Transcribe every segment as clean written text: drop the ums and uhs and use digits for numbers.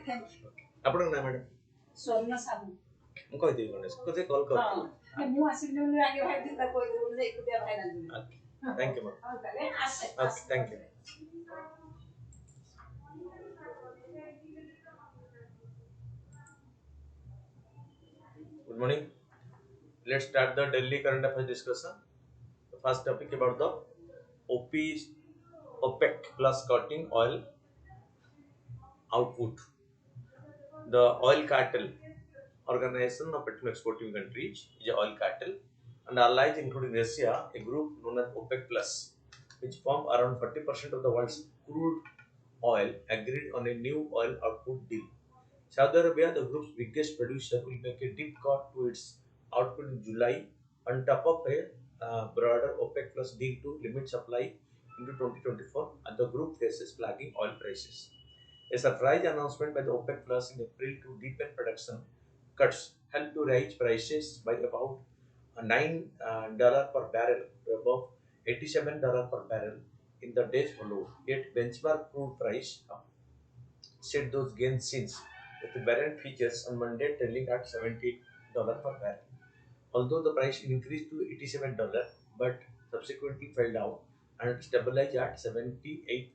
Thank you आपन ना madam स्वर्ण साहू मु कहि देबी गणेश कोते कॉल कर हां मु आसिने मु आगे भाई दिन कोइ दिन से एक भाई ना थैंक यू मैम ताले आसे okay thank you good morning let's start the daily current affairs discussion. The first topic about the OP OPEC plus cutting oil output. The oil cartel organization of petroleum exporting countries is an oil cartel and allies including Russia, a group known as OPEC plus, which form around 40% of the world's crude oil, agreed on a new oil output deal. Saudi Arabia, the group's biggest producer, will make a deep cut to its output in July on top of a broader OPEC plus deal to limit supply into 2024, and the group faces flagging oil prices. A surprise announcement by the OPEC Plus in April to deepen production cuts helped to raise prices by about $9 per barrel to above $87 per barrel in the days followed. Yet benchmark crude price set those gains since, with the Brent futures on Monday trailing at $78 per barrel. Although the price increased to $87, but subsequently fell down and stabilized at $78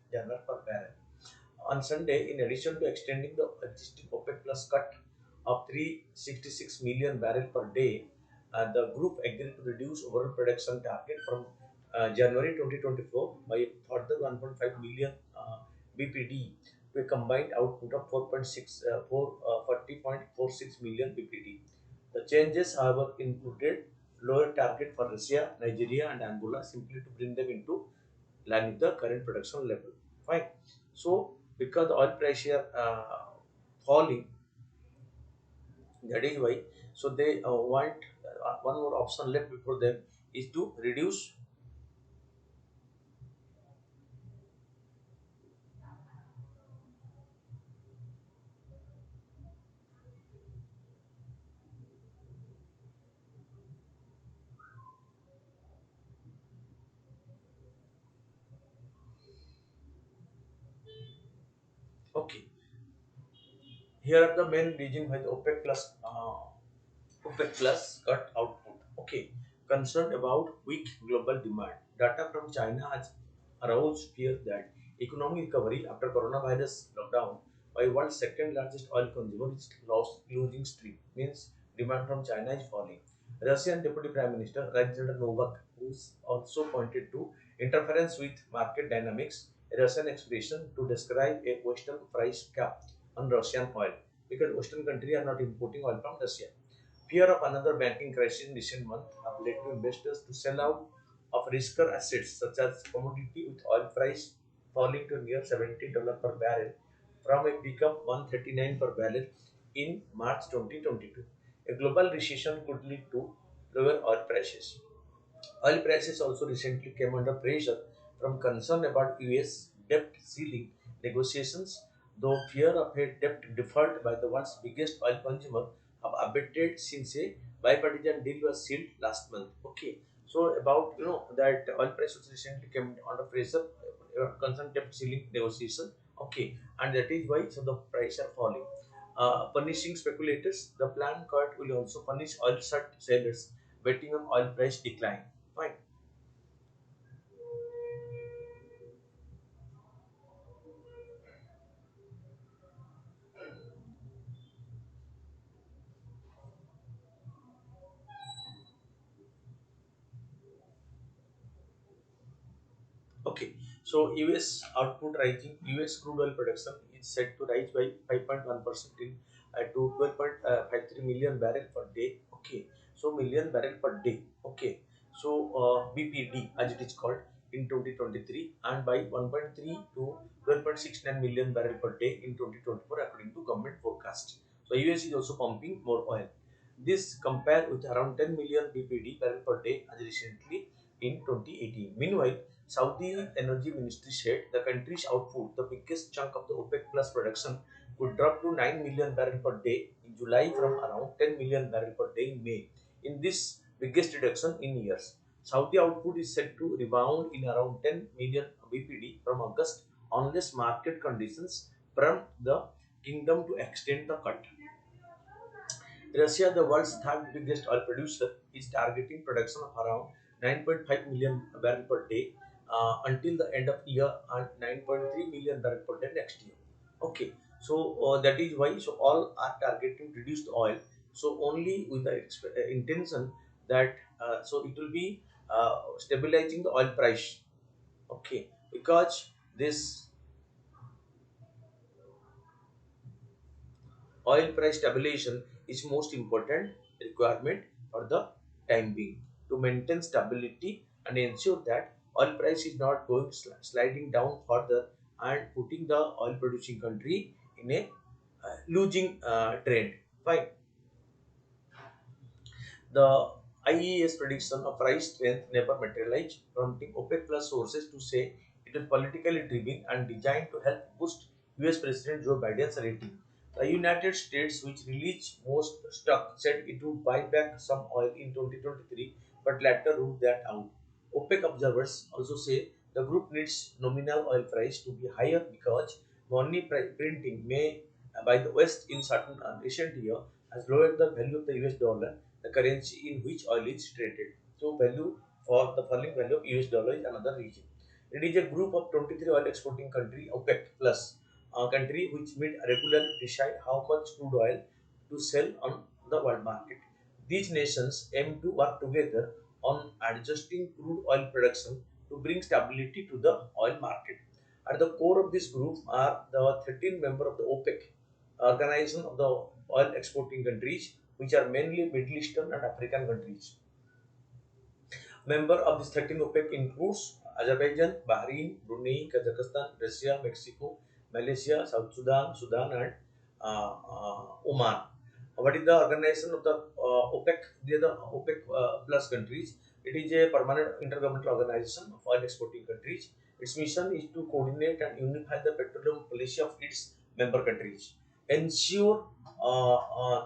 per barrel. On Sunday, in addition to extending the existing OPEC Plus cut of 366 million barrels per day, the group agreed to reduce overall production target from January 2024 by a further 1.5 million BPD to a combined output of 40.46 million BPD. The changes, however, included lower target for Russia, Nigeria, and Angola simply to bring them into line with the current production level. Fine. So, because the oil price here falling, that is why. So they want one more option left before them is to reduce. Okay, here are the main reason why the OPEC Plus cut output. Okay, concerned about weak global demand. Data from China has aroused fears that economic recovery after coronavirus lockdown by world's second largest oil consumer is losing streak. Means demand from China is falling. Russian Deputy Prime Minister Alexander Novak, who also pointed to interference with market dynamics, a Russian expression to describe a Western price cap on Russian oil because Western countries are not importing oil from Russia. Fear of another banking crisis in recent months have led to investors to sell out of riskier assets such as commodity with oil price falling to near $70 per barrel from a peak of 139 per barrel in March 2022. A global recession could lead to lower oil prices. Oil prices also recently came under pressure from concern about US debt ceiling negotiations, though fear of a debt default by the world's biggest oil consumer have abated since a bipartisan deal was sealed last month. Okay, so about that oil prices recently came under pressure concern debt ceiling negotiation. Okay, and that is why so the price are falling. Punishing speculators, the planned cut will also punish oil short sellers betting on oil price decline. Fine. Okay. So US output rising. US crude oil production is set to rise by 5.1% in to 12.53 million barrel per day. Okay. So million barrel per day. Okay. So BPD as it is called in 2023 and by 1.3 to 12.69 million barrel per day in 2024 according to government forecast. So US is also pumping more oil. This compared with around 10 million BPD barrel per day as recently in 2018. Meanwhile, Saudi Energy Ministry said the country's output, the biggest chunk of the OPEC Plus production, could drop to 9 million barrel per day in July from around 10 million barrel per day in May. In this biggest reduction in years, Saudi output is set to rebound in around 10 million BPD from August unless market conditions prompt the Kingdom to extend the cut. Russia, the world's third biggest oil producer, is targeting production of around 9.5 million barrels per day until the end of year and 9.3 million barrels per day next year. Okay, so that is why so all are targeting reduced oil. So only with the intention that so it will be stabilizing the oil price. Okay, because this oil price stabilization is most important requirement for the time being to maintain stability and ensure that oil price is not going sliding down further and putting the oil producing country in a losing trend. Fine. The IEAS prediction of price strength never materialized, prompting OPEC Plus sources to say it is politically driven and designed to help boost US President Joe Biden's rating. The United States, which released most stock, said it would buy back some oil in 2023 but later ruled that out. OPEC observers also say the group needs nominal oil price to be higher because money printing may by the West in certain recent year has lowered the value of the US dollar, the currency in which oil is traded. So value for the falling value of US dollar is another reason. It is a group of 23 oil exporting country OPEC plus country which meet regularly decide how much crude oil to sell on the world market. These nations aim to work together on adjusting crude oil production to bring stability to the oil market. At the core of this group are the 13 members of the OPEC, organization of the oil exporting countries, which are mainly Middle Eastern and African countries. Member of this 13 OPEC includes Azerbaijan, Bahrain, Brunei, Kazakhstan, Russia, Mexico, Malaysia, South Sudan, Sudan, and Oman. What is the organization of the OPEC? They are the OPEC plus countries. It is a permanent intergovernmental organization of oil exporting countries. Its mission is to coordinate and unify the petroleum policy of its member countries, ensure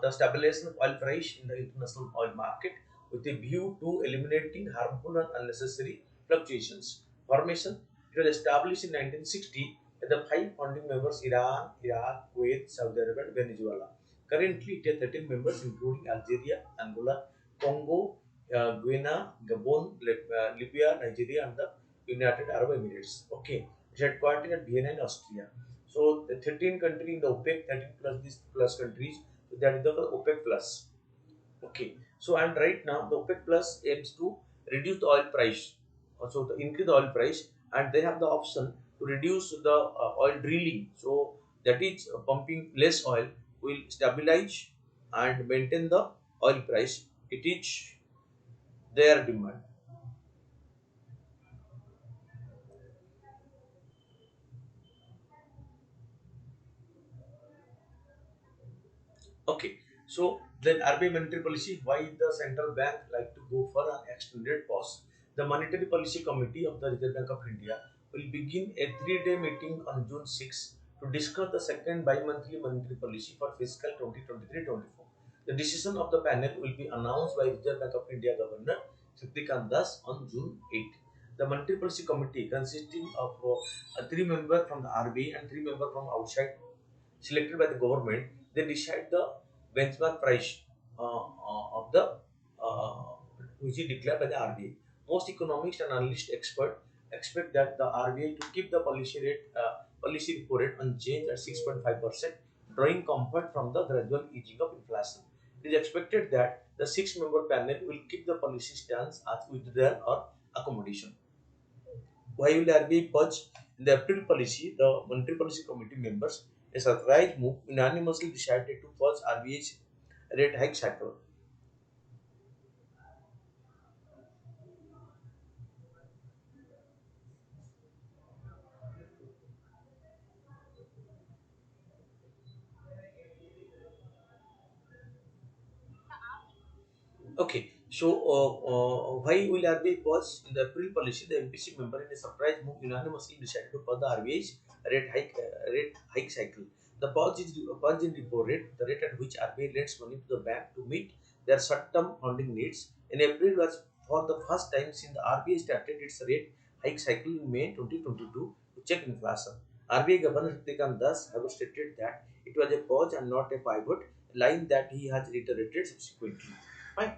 the stabilization of oil price in the international oil market with a view to eliminating harmful and unnecessary fluctuations. Formation: it was established in 1960 by the five founding members Iran, Iraq, Kuwait, Saudi Arabia, and Venezuela. Currently, it has 13 members including Algeria, Angola, Congo, Guyana, Gabon, Libya, Nigeria, and the United Arab Emirates. Okay, it's headquartered at Vienna in Austria. So the 13 countries in the OPEC, 13 plus these plus countries, so that is the OPEC plus. Okay, so and right now the OPEC Plus aims to reduce the oil price, also to increase the oil price, and they have the option to reduce the oil drilling. So that is pumping less oil will stabilize and maintain the oil price. It is their demand. Okay, so then RBI monetary policy, why the central bank like to go for an extended pause? The Monetary Policy Committee of the Reserve Bank of India will begin a three-day meeting on June 6 to discuss the second bi-monthly monetary policy for fiscal 2023-24. The decision of the panel will be announced by Reserve Bank of India Governor Shaktikant Das on June 8. The Monetary Policy Committee consisting of three members from the RBI and three members from outside selected by the government, they decide the benchmark price of the uh, which is declared by the RBI. Most economists and analyst experts expect that the RBI to keep the policy repo rate unchanged at 6.5%, drawing comfort from the gradual easing of inflation. It is expected that the six-member panel will keep the policy stance as withdrawal or accommodation. Why will RBI purge in the April policy? The Monetary Policy Committee members, a surprise move, unanimously decided to purge RBI's rate hike cycle. Okay, so why will RBI pause in the April policy? The MPC member in a surprise move unanimously decided to pause the RBI's rate hike cycle. The pause is a pause in repo rate, the rate at which RBI lends money to the bank to meet their short-term funding needs. In April was for the first time since the RBI started its rate hike cycle in May 2022 to check inflation. RBI Governor Shaktikant Das have stated that it was a pause and not a pivot, a line that he has reiterated subsequently. Fine.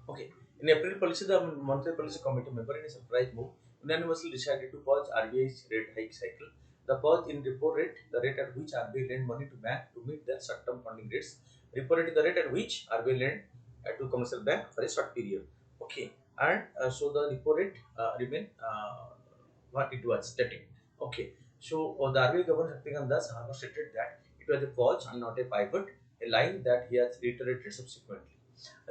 Okay. In April policy, the Monetary Policy Committee member in a surprise move unanimously decided to pause RBI's rate hike cycle. The pause in repo rate, the rate at which RBI lend money to bank to meet their short-term funding rates. Repo rate is the rate at which RBI lend to commercial bank for a short period. Okay, and so the repo rate remain what it was static. Okay, so the RBI Governor Shaktikan Das however stated that it was a pause and not a pivot, a line that he has reiterated subsequently.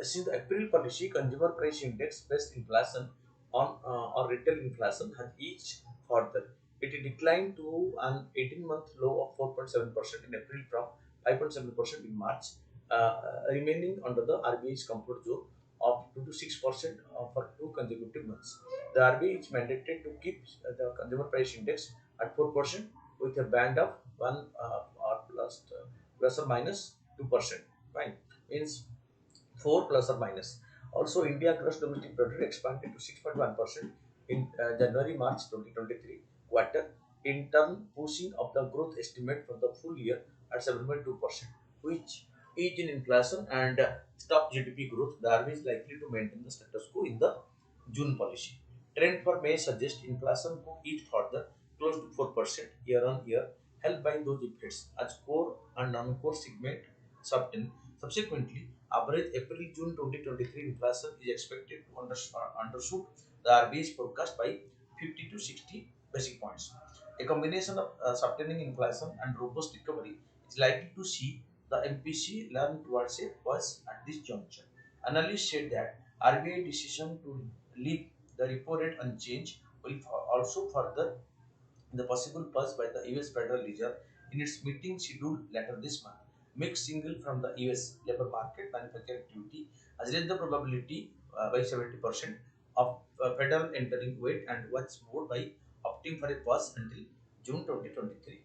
Since the April policy, consumer price index based inflation on or retail inflation has eased further. It declined to an 18-month low of 4.7% in April from 5.7% in March, remaining under the RBI's comfort zone of 2 to 6% for two consecutive months. The RBI is mandated to keep the consumer price index at 4% with a band of 1 or plus or minus 2%. Fine. Means 4 plus or minus. Also, India gross domestic product expanded to 6.1% in January-March 2023 quarter, in turn pushing up the growth estimate for the full year at 7.2%, which is in inflation and stop GDP growth. The RBI is likely to maintain the status quo in the June policy. Trend for May suggests inflation could ease further, close to 4% year on year, helped by those effects as core and non-core segment soften. Subsequently, average April-June 2023 inflation is expected to undershoot the RBI's forecast by 50 to 60 basic points. A combination of softening inflation and robust recovery is likely to see the MPC lean towards a pause at this juncture. Analysts said that RBI decision to leave the repo rate unchanged will also further the possible pause by the US Federal Reserve in its meeting scheduled later this month. mixed signal from the US labor market manufacturing activity has raised the probability by 70% of federal entering weight and was moved by opting for a pause until June 2023.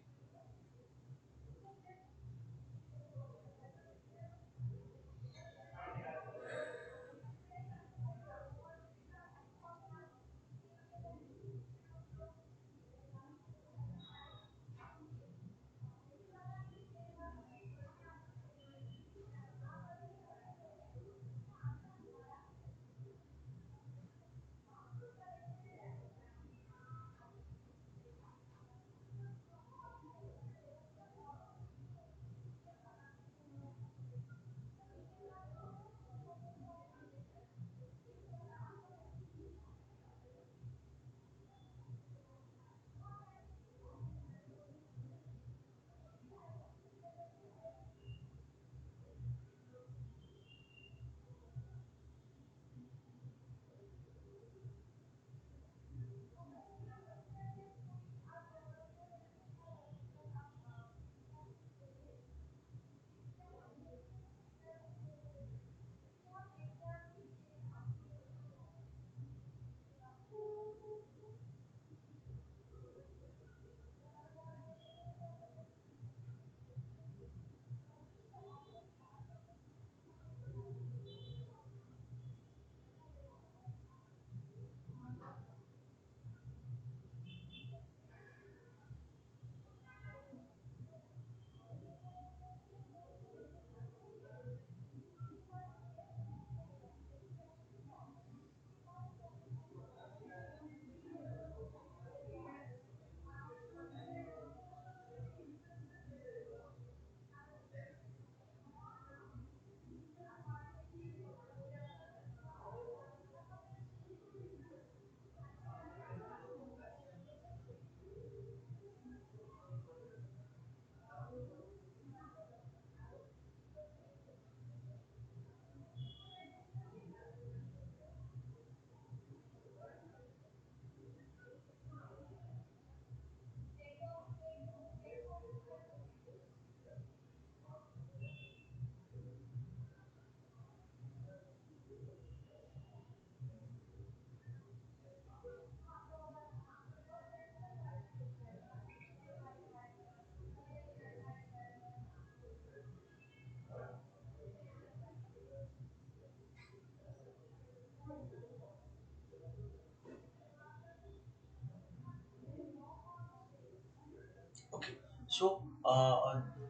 Okay, so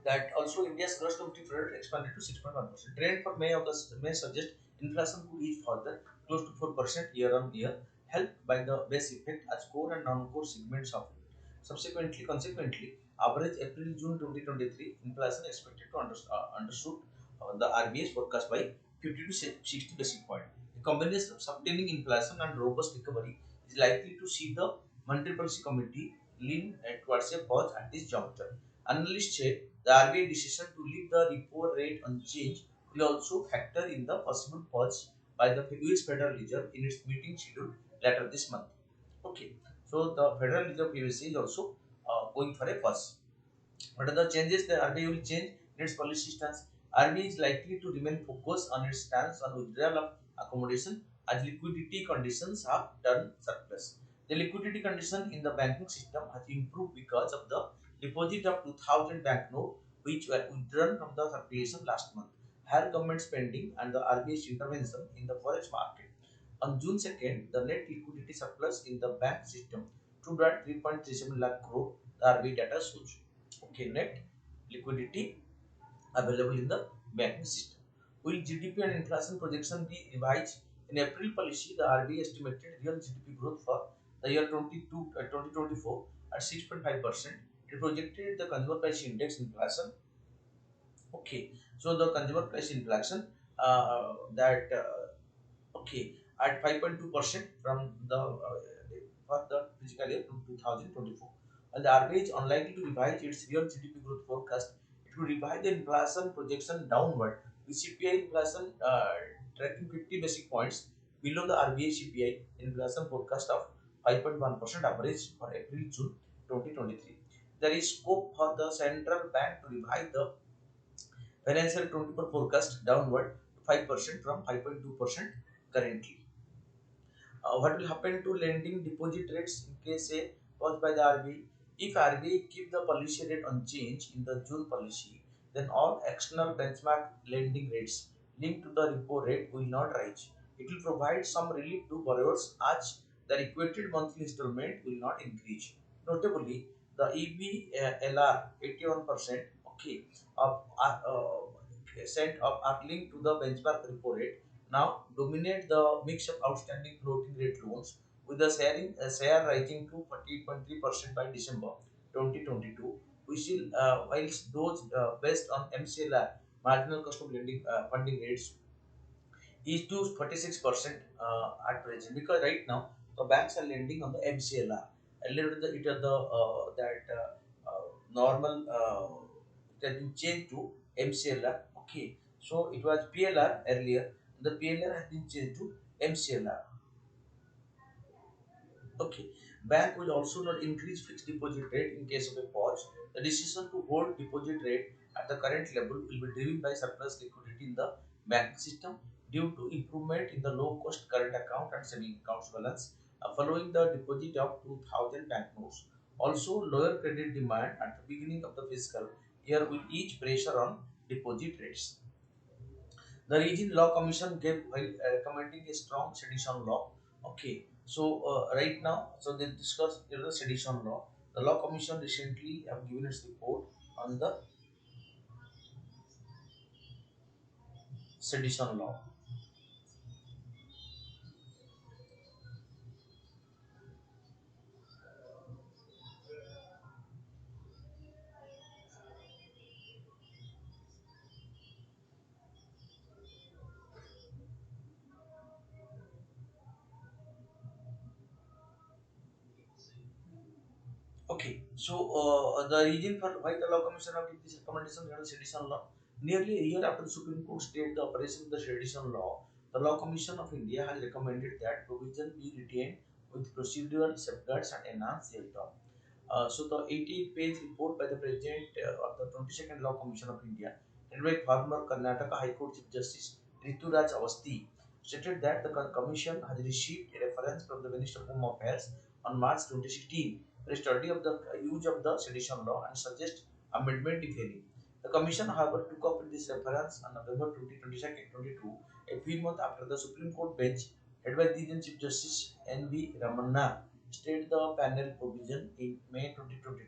that also India's gross domestic product expanded to 6.1%. Trend for May August may suggest inflation could ease further, close to 4% year on year, helped by the base effect as core and non-core segments of it. Consequently, average April June 2023 inflation expected to undershoot the RBI's forecast by 50 to 60 basis point. The combination of sustaining inflation and robust recovery is likely to see the Monetary Policy Committee lean towards a pause at this juncture. Analysts say the RBI decision to leave the repo rate unchanged will also factor in the possible pause by the US Federal Reserve in its meeting scheduled later this month. Okay, so the Federal Reserve PVC is also going for a pause. What are the changes the RBI will change in its policy stance? RBI is likely to remain focused on its stance on withdrawal of accommodation as liquidity conditions have turned surplus. The liquidity condition in the banking system has improved because of the deposit of 2000 banknote which were withdrawn from the circulation last month. Higher government spending and the RBI's intervention in the forex market. On June 2nd, the net liquidity surplus in the bank system stood at 3.37 lakh crore, the RBI data shows. Okay, net liquidity available in the banking system. Will GDP and inflation projection be revised? In April policy, the RBI estimated real GDP growth for the year 2024 at 6.5%. It projected the consumer price index inflation. Okay, so the consumer price inflation that okay, at 5.2% from the for the fiscal year 2024. And the RBI is unlikely to revise its real GDP growth forecast. It will revise the inflation projection downward, with CPI inflation tracking 50 basis points below the RBI CPI inflation forecast of 5.1% average for April June 2023. There is scope for the central bank to revise the Financial 24 forecast downward 5% from 5.2% currently. What will happen to lending deposit rates in case a paused by the RBI? If RBI keep the policy rate unchanged in the June policy, then all external benchmark lending rates linked to the repo rate will not rise. It will provide some relief to borrowers as the requited monthly installment will not increase. Notably, the EBLR 81% okay of percent of are linked to the benchmark repo rate now dominate the mix of outstanding floating rate loans with the share rising to 48.3% by December 2022, which will whilst those based on MCLR marginal cost of lending funding rates is to 46% at present, because right now the banks are lending on the MCLR. Earlier it was the that normal it has been changed to MCLR. Okay, so it was PLR earlier. The PLR has been changed to MCLR. Okay. Bank will also not increase fixed deposit rate in case of a pause. The decision to hold deposit rate at the current level will be driven by surplus liquidity in the banking system due to improvement in the low cost current account and saving accounts balance following the deposit of 2000 banknotes. Also, lower credit demand at the beginning of the fiscal year will ease pressure on deposit rates. The Region Law Commission gave while recommending a strong sedition law. Okay, so right now, so they discussed the sedition law. The Law Commission recently have given its report on the sedition law. Okay, so the reason for why the Law Commission have given this recommendation on sedition law, nearly a year after the Supreme Court stated the operation of the sedition law, the Law Commission of India has recommended that provision be retained with procedural safeguards and enhanced jail term. So the 80-page report by the President of the 22nd Law Commission of India, led by former Karnataka High Court Chief Justice Rituraj Avasthi, stated that the Commission has received a reference from the Minister of Home Affairs on March 2016 for a study of the use of the sedition law and suggest amendment if any. The Commission, however, took up this reference on November 2022, a few months after the Supreme Court bench, led by the then Chief Justice N.V. Ramanna, state the panel provision in May 2022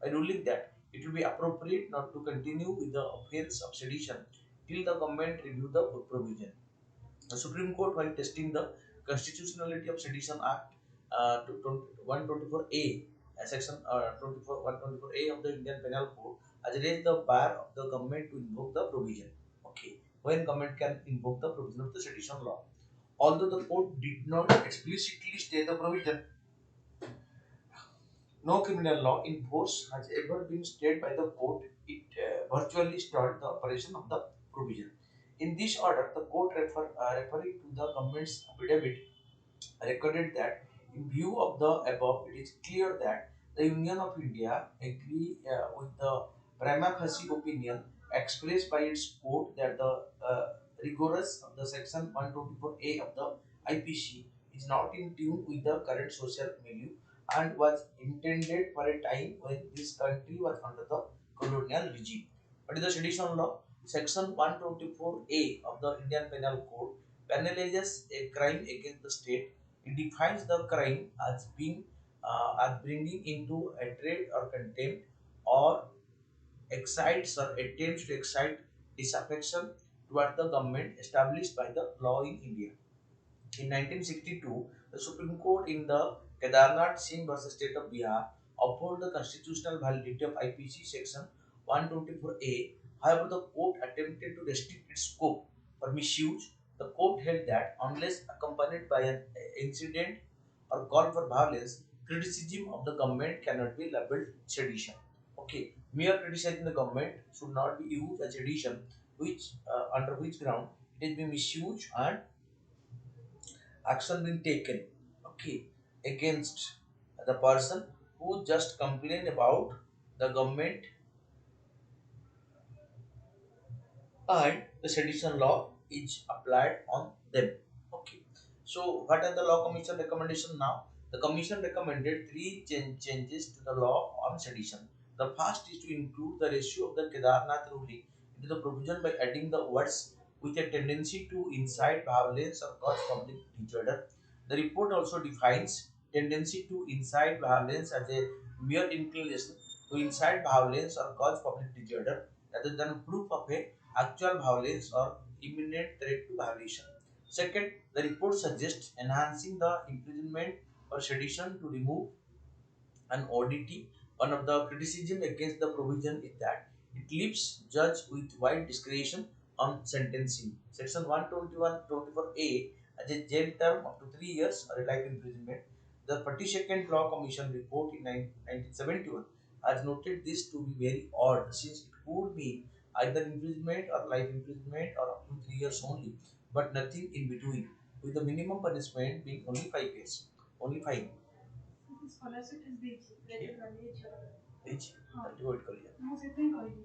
by ruling that it will be appropriate not to continue with the offence of sedition till the government review the provision. The Supreme Court, while testing the constitutionality of Sedition Act 124A, Section 124A of the Indian Penal Code, has raised the bar of the government to invoke the provision. Okay, when government can invoke the provision of the sedition law. Although the court did not explicitly state the provision, no criminal law in force has ever been stayed by the court. It virtually stalled the operation of the provision. In this order, the court referring to the government's affidavit recorded that in view of the above, it is clear that the Union of India agree with the prima facie opinion expressed by its court that the rigorous of the section 124A of the IPC is not in tune with the current social milieu and was intended for a time when this country was under the colonial regime. But in the sedition law, section 124A of the Indian Penal Code penalizes a crime against the state. It defines the crime as being as bringing into hatred or contempt or excites or attempts to excite disaffection towards the government established by the law in India. In 1962, the Supreme Court in the Kedarnath Singh versus State of Bihar upheld the constitutional validity of IPC section 124A. However, the court attempted to restrict its scope for misuse. The court held that unless accompanied by an incident or call for violence, criticism of the government cannot be labeled sedition. Okay, mere criticizing the government should not be used as sedition, which under which ground it has been misused and action being taken, okay, against the person who just complained about the government and the sedition law is applied on them. Okay. So what are the law commission recommendation now? The commission recommended three changes to the law on sedition. The first is to include the ratio of the Kedarnath ruling into the provision by adding the words with a tendency to incite violence or cause public disorder. The report also defines tendency to incite violence as a mere inclination to incite violence or cause public disorder rather than proof of a actual violence or imminent threat to violation. Second, the report suggests enhancing the imprisonment for sedition to remove an oddity. One of the criticism against the provision is that it leaves judge with wide discretion on sentencing. Section 121-24A as a jail term up to 3 years or a life imprisonment. The 42nd Law Commission report in 1971 has noted this to be very odd since it could mean either imprisonment or life imprisonment or up to 3 years only, but nothing in between, with the minimum punishment being only 5 years. Only 5. Scholarship is ଦେଇଛି Okay. Graduate वाली ଝିଅ Each ହଁ wait करिए. ମୁଁ ସେଥିପାଇଁ କହିଲି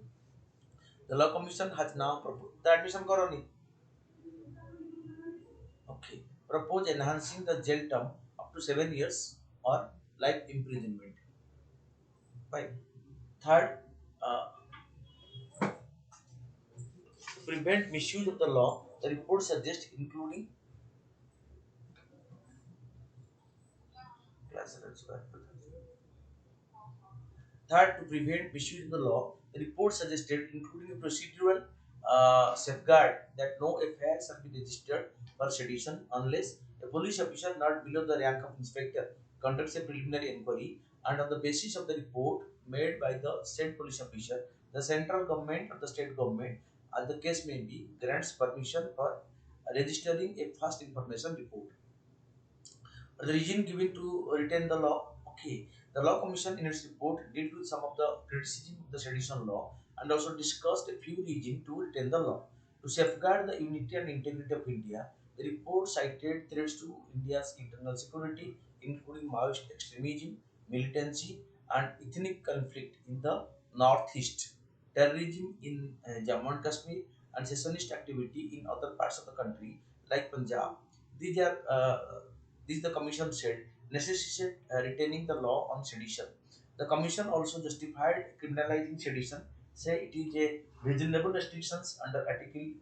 The law commission has now proposed the admission करनी. Okay. Propose enhancing the jail term up to 7 years or life imprisonment. Fine. Third, to prevent misuse of the law, the report suggests including class. Third, to prevent misuse of the law, the report suggested including a procedural safeguard that no FIR shall be registered for sedition unless a police officer not below the rank of inspector conducts a preliminary inquiry, and on the basis of the report made by the state police officer, the central government or the state government, as the case may be, grants permission for registering a first information report. The reason given to retain the law. Okay, the law commission in its report dealt with some of the criticism of the sedition law and also discussed a few reasons to retain the law. To safeguard the unity and integrity of India, the report cited threats to India's internal security, including Maoist extremism, militancy, and ethnic conflict in the northeast, terrorism in Jammu and Kashmir, and secessionist activity in other parts of the country like Punjab. These are this the commission said necessitated retaining the law on sedition. The commission also justified criminalizing sedition, say it is a reasonable restrictions under Article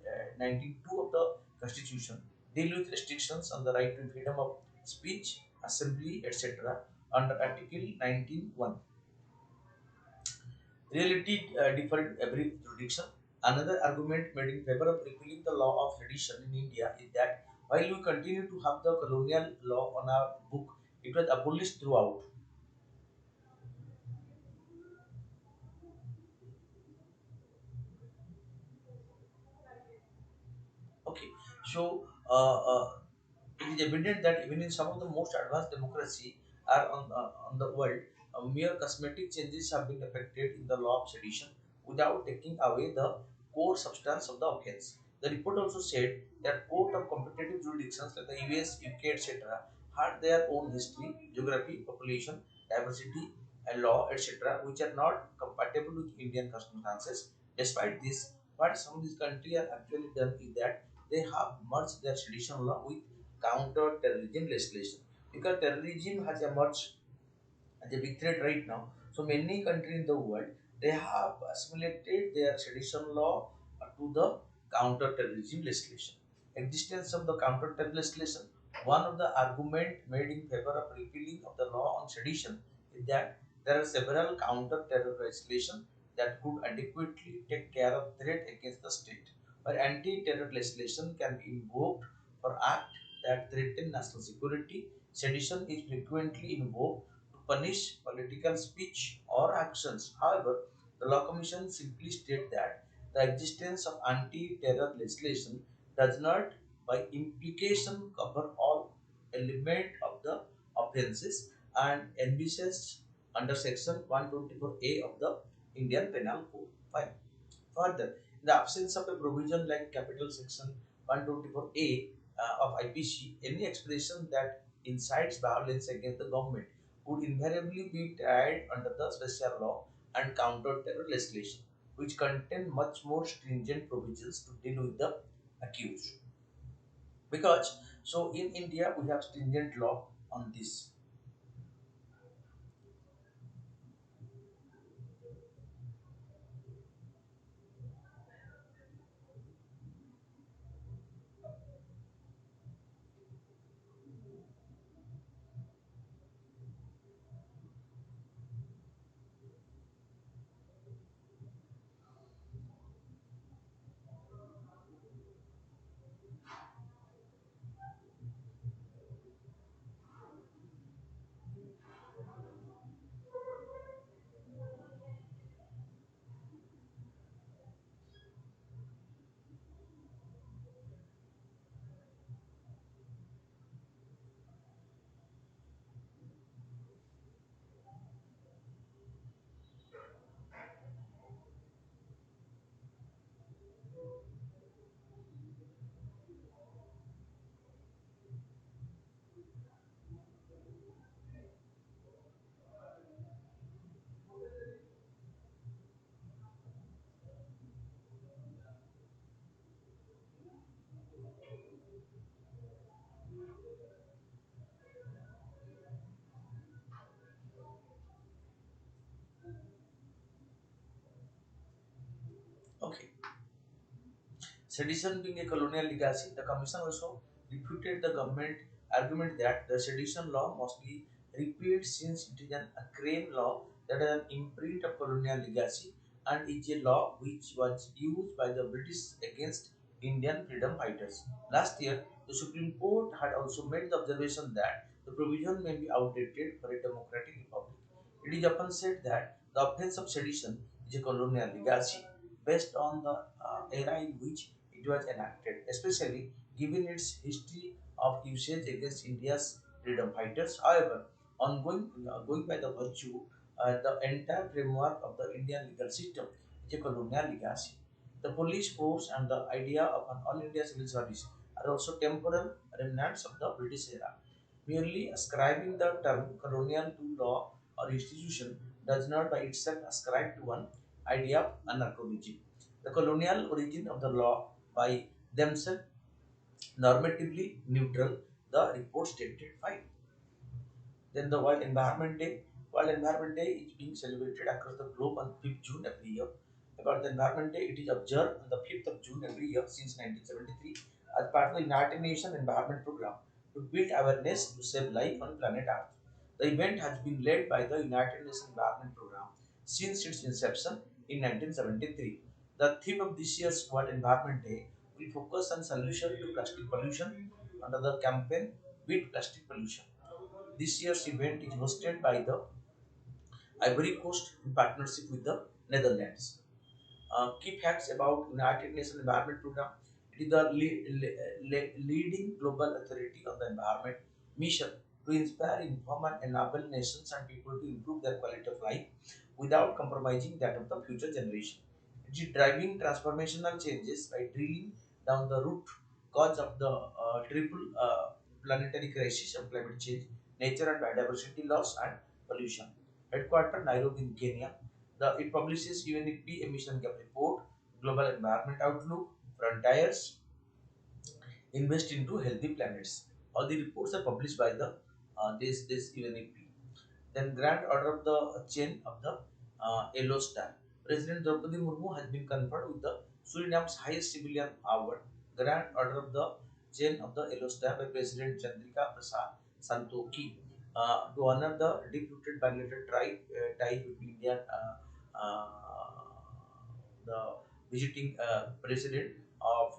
19(2) of the Constitution, deal with restrictions on the right to freedom of speech, assembly, etc. under Article 19(1). Reality differed every jurisdiction. Another argument made in favor of repealing the law of sedition in India is that while we continue to have the colonial law on our book, it was abolished throughout. Okay, so it is evident that even in some of the most advanced democracy are on the world, mere cosmetic changes have been effected in the law of sedition without taking away the core substance of the offense. The report also said that court of competitive jurisdictions like the US, UK, etc., had their own history, geography, population, diversity, and law, etc., which are not compatible with Indian circumstances. Despite this, what some of these countries are actually done is that they have merged their sedition law with counter-terrorism legislation, because terrorism has emerged as a big threat right now. So many countries in the world, they have assimilated their sedition law to the counter-terrorism legislation. Existence of the counter-terrorism legislation, one of the argument made in favor of repealing of the law on sedition is that there are several counter-terror legislation that could adequately take care of threat against the state, where anti-terror legislation can be invoked for acts that threaten national security. Sedition is frequently invoked to punish political speech or actions. However, the Law Commission simply states that the existence of anti-terror legislation does not, by implication, cover all elements of the offences and envisages under Section 124A of the Indian Penal Code. Fine. Further, in the absence of a provision like Capital Section 124A of IPC, any expression that incites violence against the government would invariably be tried under the special law and counter terror legislation. which contain much more stringent provisions to deal with the accused. Because so in India we have stringent law on this. Okay. Sedition being a colonial legacy, the Commission also refuted the government argument that the sedition law must be repealed since it is an arcane law that has an imprint of colonial legacy and is a law which was used by the British against Indian freedom fighters. Last year, the Supreme Court had also made the observation that the provision may be outdated for a democratic republic. It is often said that the offense of sedition is a colonial legacy based on the era in which it was enacted, especially given its history of usage against India's freedom fighters. However, going by the virtue, the entire framework of the Indian legal system is a colonial legacy. The police force and the idea of an all India civil service are also temporal remnants of the British era. Merely ascribing the term colonial to law or institution does not by itself ascribe to one idea of anachronism. The colonial origin of the law by themselves normatively neutral, the report stated. Fine. Then the World Environment Day. World Environment Day is being celebrated across the globe on 5th June every year. About the Environment Day, it is observed on the 5th of June every year since 1973 as part of the United Nations Environment Program to build awareness to save life on planet Earth. The event has been led by the United Nations Environment Program since its inception in 1973. The theme of this year's World Environment Day will focus on solution to plastic pollution under the campaign Beat Plastic Pollution. This year's event is hosted by the Ivory Coast in partnership with the Netherlands. Key facts about United Nations Environment Program. It is the leading global authority on the environment mission to inspire, inform, and enable nations and people to improve their quality of life without compromising that of the future generation. It is driving transformational changes by drilling down the root cause of the triple planetary crisis of climate change, nature and biodiversity loss, and pollution. Headquartered Nairobi in Kenya, it publishes UNEP emission gap report, global environment outlook, frontiers, invest into healthy planets. All the reports are published by the this UNEP. Then Grand Order of the Chain of the Yellow Star. President Draupadi Murmu has been conferred with the Suriname's highest civilian award, Grand Order of the Chain of the Yellow Star by President Chandrika Prasad Santoki to honor the deep-rooted bilateral ties between India and the visiting president of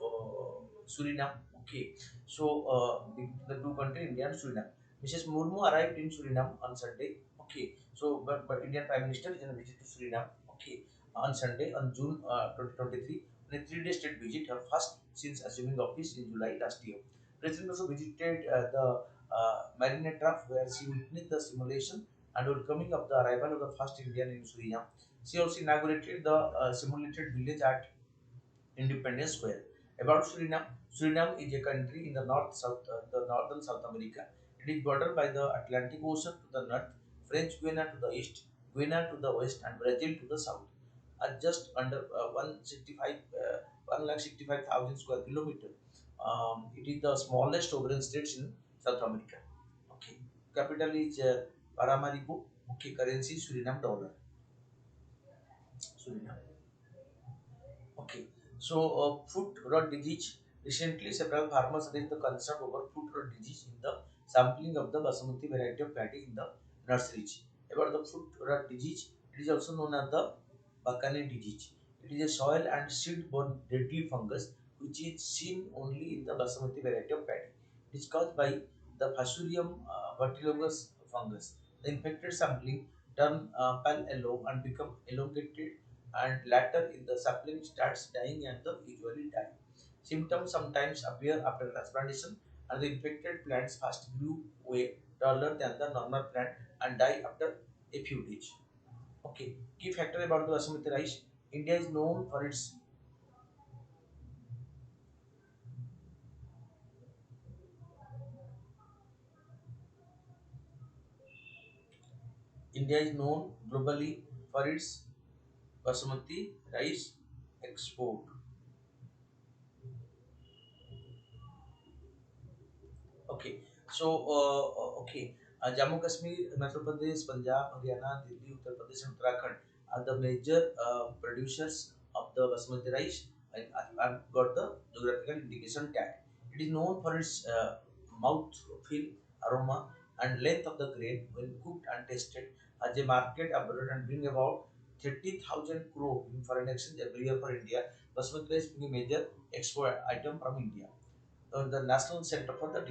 Suriname. Okay, so the two countries, India and Suriname. Mrs. Murmu arrived in Suriname on Sunday. Okay, so but Indian Prime Minister is on a visit to Suriname. Okay, on Sunday on June 2023 on a 3-day state visit, her first since assuming office in July last year. President also visited the Marine Trough where she witnessed the simulation and welcoming of the arrival of the first Indian in Suriname. She also inaugurated the simulated village at Independence Square. About Suriname, Suriname is a country in the the northern South America. It is bordered by the Atlantic Ocean to the north, French Guiana to the east, Guiana to the west, and Brazil to the south. just under 165,000 square kilometer. It is the smallest sovereign states in South America. Okay, capital is Paramaribo. Okay, currency Suriname dollar. Suriname. Okay, so foot rot disease. Recently, several farmers raised the concern over foot rot disease in the sampling of the basmati variety of paddy in the nurseries. About the foot rot disease, it is also known as the Bakane disease. It is a soil and seed-borne deadly fungus which is seen only in the basmati variety of paddy. It is caused by the Fusarium vertilogus fungus. The infected sampling turn pale yellow and become elongated, and later in the sapling starts dying and the usually die. Symptoms sometimes appear after transplantation, and the infected plants first grew way taller than the normal plant and die after a few days. Okay, key factor about the basmati rice. India is known for its India is known globally for its basmati rice export. Okay, so Jammu Kashmir, Madhya Pradesh, Punjab, Haryana, Delhi, Uttar Pradesh, and Uttarakhand are the major producers of the basmati rice. I've got the geographical indication tag. It is known for its mouth feel, aroma, and length of the grain when cooked and tasted. As a market abroad and bring about 30,000 crore in foreign exchange every year for India. Basmati rice being a major export item from India. The National Center for the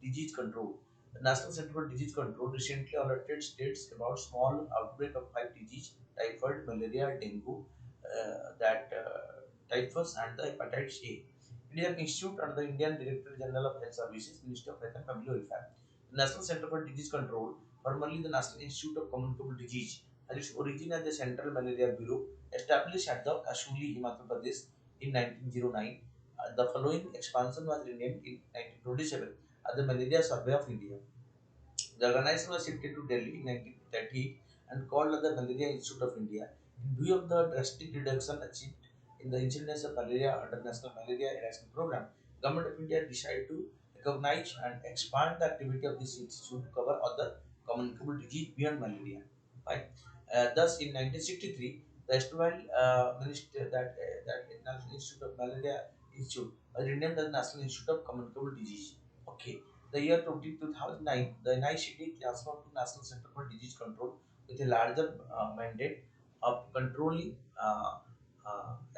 Disease Control. The National Center for Disease Control recently alerted states about small outbreak of five disease: typhoid, malaria, dengue, typhus, and the hepatitis A. Indian Institute under the Indian Director General of Health Services, Ministry of Health and Family Welfare. The National Center for Disease Control, formerly the National Institute of Communicable Disease, has its origin as the Central Malaria Bureau, established at the Kasuli, Himachal Pradesh in 1909. The following expansion was renamed in 1927 as the Malaria Survey of India. The organization was shifted to Delhi in 1938 and called as the Malaria Institute of India. In view of the drastic reduction achieved in the incidence of malaria under National Malaria Eradication Program, Government of India decided to recognize and expand the activity of this institute to cover other communicable disease beyond malaria. Right? Thus, in 1963, the erstwhile minister that National Institute of Malaria Institute was renamed as National Institute of Communicable Disease. Okay. The year 2009, the NICD transformed to National Center for Disease Control with a larger mandate of controlling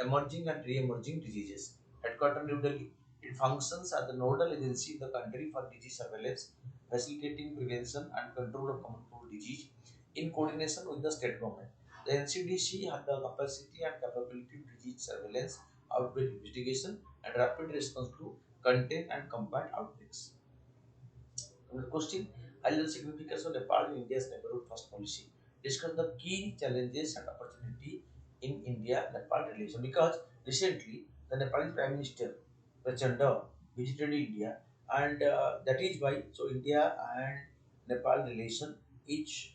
emerging and re-emerging diseases. Headquartered New Delhi, it functions as the nodal agency in the country for disease surveillance, facilitating prevention and control of communicable disease in coordination with the state government. The NCDC had the capacity and capability of disease surveillance, outbreak investigation, and rapid response to contain and combat outbreaks. The question: highlight the significance of Nepal in India's neighborhood first policy. Discuss the key challenges and opportunity in India-Nepal relation. Because recently the Nepali Prime Minister Prachanda visited India, and that is why so India and Nepal relation each.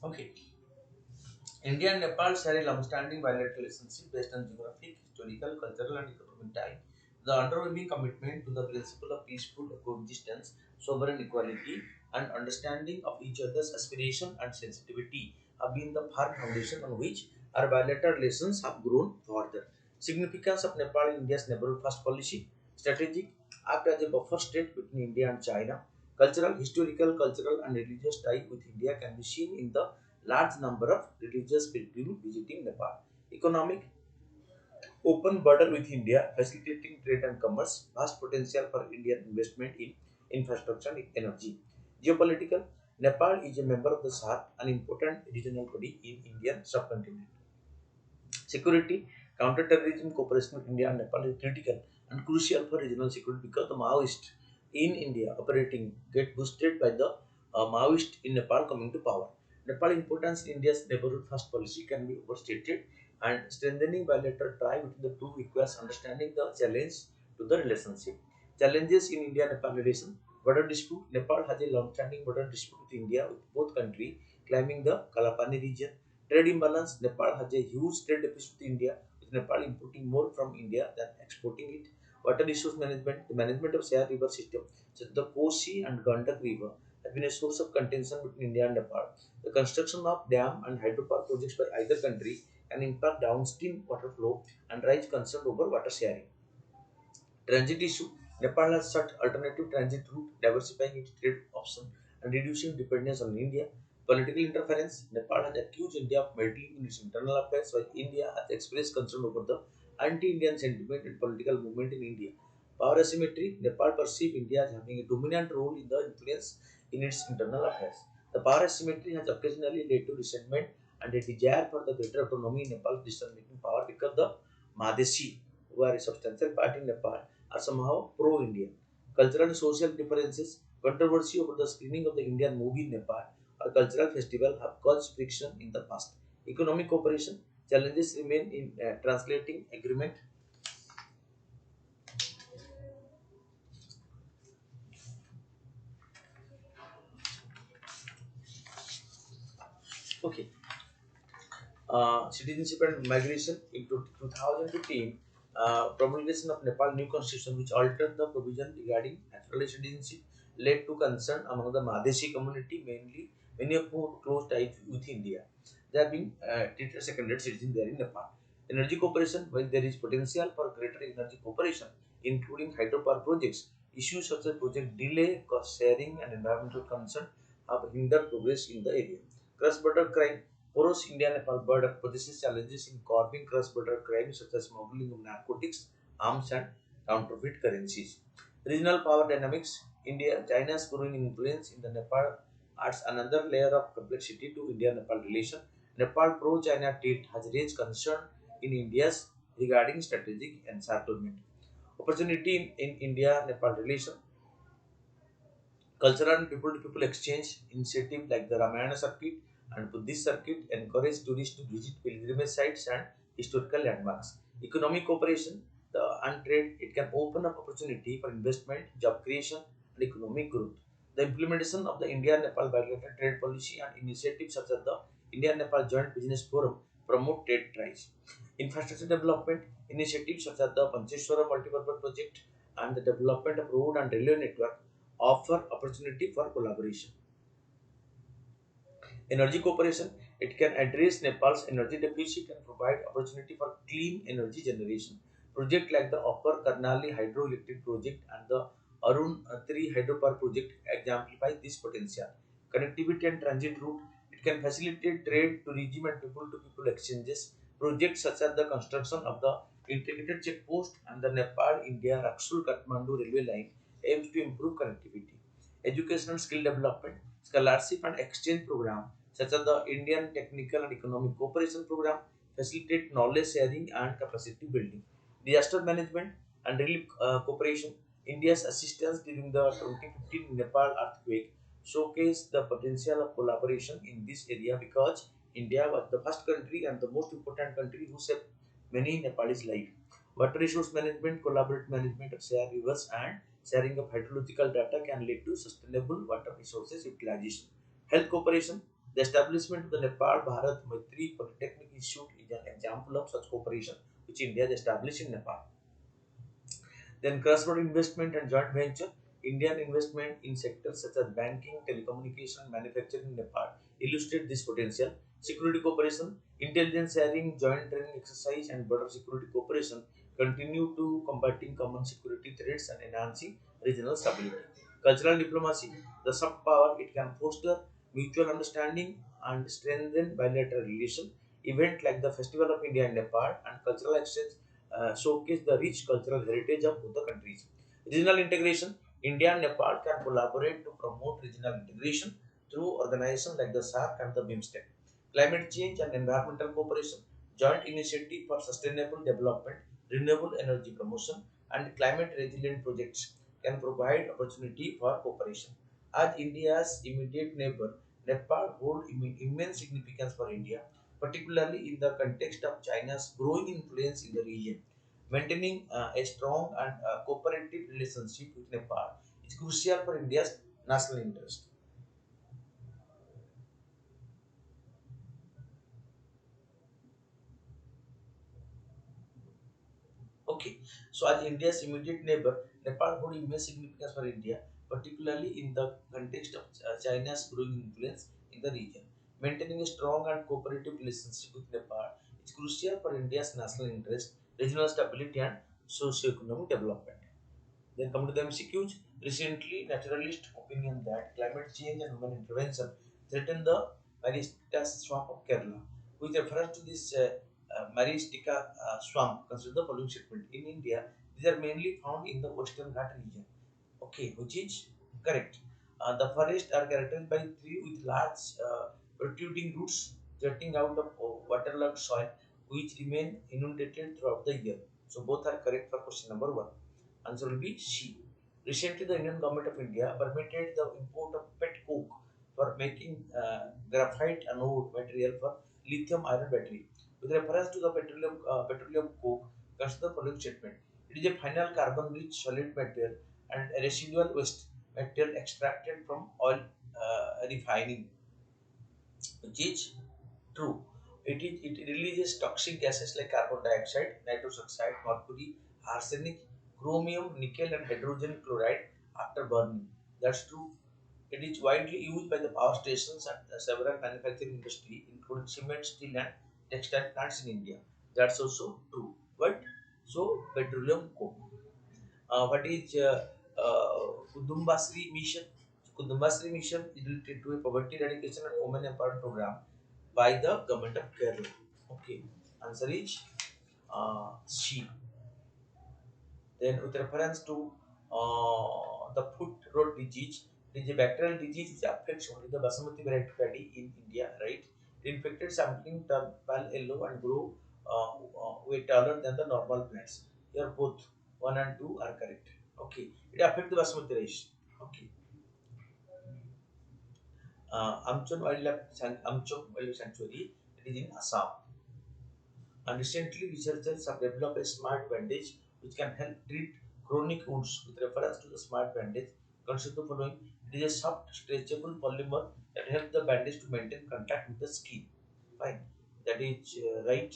Okay, India and Nepal share a long-standing bilateral relationship based on geographic, historical, cultural, and economic ties. The underlying commitment to the principle of peaceful coexistence, sovereign equality, and understanding of each other's aspiration and sensitivity have been the firm foundation on which our bilateral relations have grown further. Significance of Nepal in India's neighborhood first policy, strategic, act as a buffer state between India and China. Cultural, historical, cultural, and religious tie with India can be seen in the large number of religious pilgrims visiting Nepal. Economic, open border with India, facilitating trade and commerce, vast potential for Indian investment in infrastructure and energy. Geopolitical, Nepal is a member of the SAARC, an important regional body in Indian subcontinent. Security, counter-terrorism cooperation with India and Nepal is critical and crucial for regional security because the Maoists in India operating get boosted by the Maoists in Nepal coming to power. Nepal importance in India's neighborhood first policy can be overstated, and strengthening bilateral tie between the two requires understanding the challenge to the relationship. Challenges in India-Nepal relation. Border dispute. Nepal has a long-standing border dispute with India, with both countries claiming the Kalapani region. Trade imbalance. Nepal has a huge trade deficit with India, with Nepal importing more from India than exporting it. Water resource management. The management of Sahar river system, such as the Kosi and Gandak river, has been a source of contention between India and Nepal. The construction of dam and hydropower projects by either country can impact downstream water flow and raise concern over water sharing. Transit issue. Nepal has sought alternative transit route, diversifying its trade options and reducing dependence on India. Political interference. Nepal has accused India of meddling in its internal affairs, while India has expressed concern over the anti-Indian sentiment and political movement in India. Power asymmetry. Nepal perceives India as having a dominant role in the influence in its internal affairs. The power asymmetry has occasionally led to resentment and a desire for the greater autonomy in Nepal's decision-making power because the Madhesi, who are a substantial part in Nepal, are somehow pro-Indian. Cultural and social differences, controversy over the screening of the Indian movie in Nepal or cultural festival have caused friction in the past. Economic cooperation, challenges remain in translating agreement. Okay. Citizenship and migration into 2015, promulgation of Nepal new constitution which altered the provision regarding naturalized citizenship led to concern among the Madhesi community, mainly many of whom have close ties with India. They are being treated as second-rate citizens there in Nepal. Energy cooperation, while there is potential for greater energy cooperation, including hydropower projects, issues such as project delay, cost sharing, and environmental concern have hindered progress in the area. Cross-border crime. Porous India-Nepal border possesses challenges in curbing cross-border crimes such as smuggling of narcotics, arms, and counterfeit currencies. Regional power dynamics. China's growing influence in the Nepal adds another layer of complexity to India-Nepal relation. Nepal pro-China trade has raised concern in India's regarding strategic encirclement. Opportunity in India-Nepal relation. Cultural and people-to-people exchange initiatives like the Ramayana Circuit and Buddhist Circuit encourage tourists to visit pilgrimage sites and historical landmarks. Economic cooperation, and trade, it can open up opportunity for investment, job creation, and economic growth. The implementation of the India-Nepal bilateral trade policy and initiatives such as the India-Nepal Joint Business Forum promote trade ties. Infrastructure development initiatives such as the Pancheshwara Multipurpose Project and the development of road and railway network offer opportunity for collaboration. Energy cooperation, it can address Nepal's energy deficit and provide opportunity for clean energy generation. Projects like the Upper Karnali hydroelectric project and the Arun 3 hydropower project exemplify this potential. Connectivity and transit route, it can facilitate trade, tourism, and people-to-people exchanges. Projects such as the construction of the integrated checkpost and the Nepal-India Raksul-Kathmandu railway line aims to improve connectivity. Educational skill development, scholarship and exchange program such as the Indian Technical and Economic Cooperation Program facilitate knowledge sharing and capacity building. Disaster management and relief cooperation. India's assistance during the 2015 Nepal earthquake showcased the potential of collaboration in this area because India was the first country and the most important country who saved many Nepalese lives. Water resource management, collaborative management of shared rivers and sharing of hydrological data can lead to sustainable water resources utilization. Health cooperation, The establishment of the Nepal Bharat Maitri Polytechnic Institute is an example of such cooperation which India has established in Nepal. Then cross-border investment and joint venture. Indian investment in sectors such as banking, telecommunication, manufacturing in Nepal illustrate this potential. Security cooperation, intelligence sharing, joint training exercise, and border security cooperation continue to combating common security threats and enhancing regional stability. Cultural diplomacy, the soft power it can foster mutual understanding and strengthen bilateral relations. Events like the Festival of India and Nepal and cultural exchange showcase the rich cultural heritage of both the countries. Regional integration, India and Nepal can collaborate to promote regional integration through organizations like the SARC and the BIMSTEC. Climate change and environmental cooperation, joint initiative for sustainable development, renewable energy promotion, and climate resilient projects can provide opportunity for cooperation. As India's immediate neighbor, Nepal holds immense significance for India, particularly in the context of China's growing influence in the region. Maintaining a strong and cooperative relationship with Nepal is crucial for India's national interest. Okay, so as India's immediate neighbor, Nepal holds immense significance for India, particularly in the context of China's growing influence in the region. Maintaining a strong and cooperative relationship with Nepal is crucial for India's national interest, regional stability, and socio-economic development. Then come to the MCQs. Recently, naturalist opinion that climate change and human intervention threaten the Maristica swamp of Kerala. With reference to this Maristica swamp, consider the following statement. In India, these are mainly found in the Western Ghat region. Okay, which is correct. The forests are characterized by trees with large protruding roots jutting out of waterlogged soil, which remain inundated throughout the year. So both are correct for question number one. Answer will be C. Recently, the Indian government of India permitted the import of pet coke for making graphite anode material for lithium ion battery. With reference to the petroleum coke, consider the following statement. It is a final carbon rich solid material and a residual waste material extracted from oil refining, which is true. It releases toxic gases like carbon dioxide, nitrous oxide, mercury, arsenic, chromium, nickel, and hydrogen chloride after burning. That's true. It is widely used by the power stations and several manufacturing industry, including cement, steel, and textile plants in India. That's also true. But so petroleum coke. What is Kudumbasri mission? Kudumbasri mission is related to a poverty eradication and women empowerment program by the government of Kerala. Okay, answer is C. Then with reference to the foot rot disease, it is a bacterial disease which affects only the basmati variety paddy in India, right? The infected sampling turn pale yellow and grow way taller than the normal plants. Here both 1 and 2 are correct. Okay, it affects the basmati rice. Okay, Amchon Wildlife Sanctuary, it is in Assam. And recently, researchers have developed a smart bandage which can help treat chronic wounds. With reference to the smart bandage, consider the following. It is a soft, stretchable polymer that helps the bandage to maintain contact with the skin. Fine. That is right.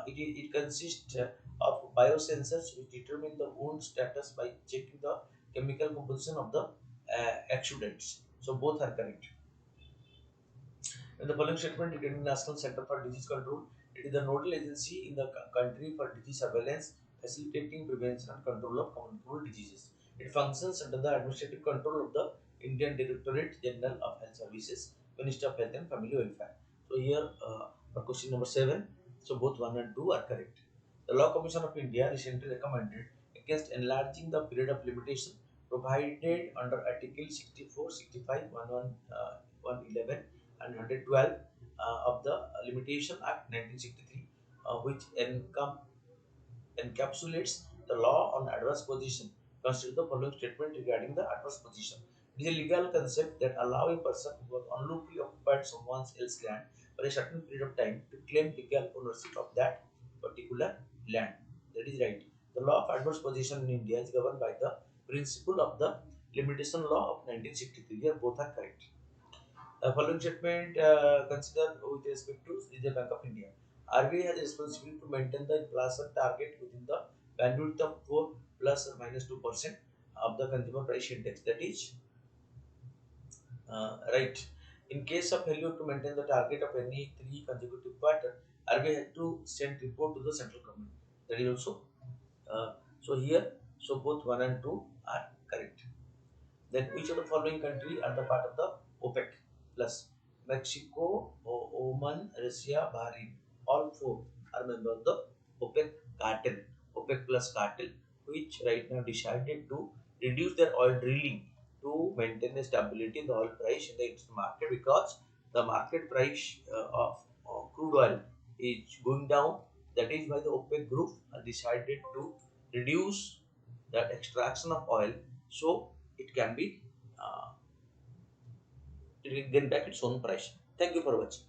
It consists of biosensors which determine the wound status by checking the chemical composition of the exudants. So both are correct. In the following statement, it is National Center for Disease Control. It is the nodal agency in the country for disease surveillance, facilitating prevention and control of communicable diseases. It functions under the administrative control of the Indian Directorate General of Health Services, Minister of Health and Family Welfare. So here, for question number 7, so both 1 and 2 are correct. The Law Commission of India recently recommended against enlarging the period of limitation provided under Article 64, 65, 111 and 112 of the Limitation Act 1963, which encapsulates the law on adverse possession. Consider the following statement regarding the adverse possession. It is a legal concept that allows a person who has unlawfully occupied someone else's land for a certain period of time to claim legal ownership of that particular land. That is right. The law of adverse possession in India is governed by the principle of the limitation law of 1963. Here both are correct. Following statement consider with respect to Reserve Bank of India. RBI has a responsibility to maintain the inflation target within the bandwidth of 4 plus or minus 2% of the consumer price index. That is right. In case of failure to maintain the target of any three consecutive quarter, RBI had to send report to the central government. That is also so here. So both one and two are correct. Then which of the following country are the part of the OPEC plus? Mexico, Oman, Russia, Bahrain. All four are members of the OPEC cartel, OPEC plus cartel, which right now decided to reduce their oil drilling to maintain the stability in the oil price in the international market, because the market price of crude oil is going down. That is why the OPEC group decided to reduce that extraction of oil, so it can be uh, it will get back its own price. Thank you for watching.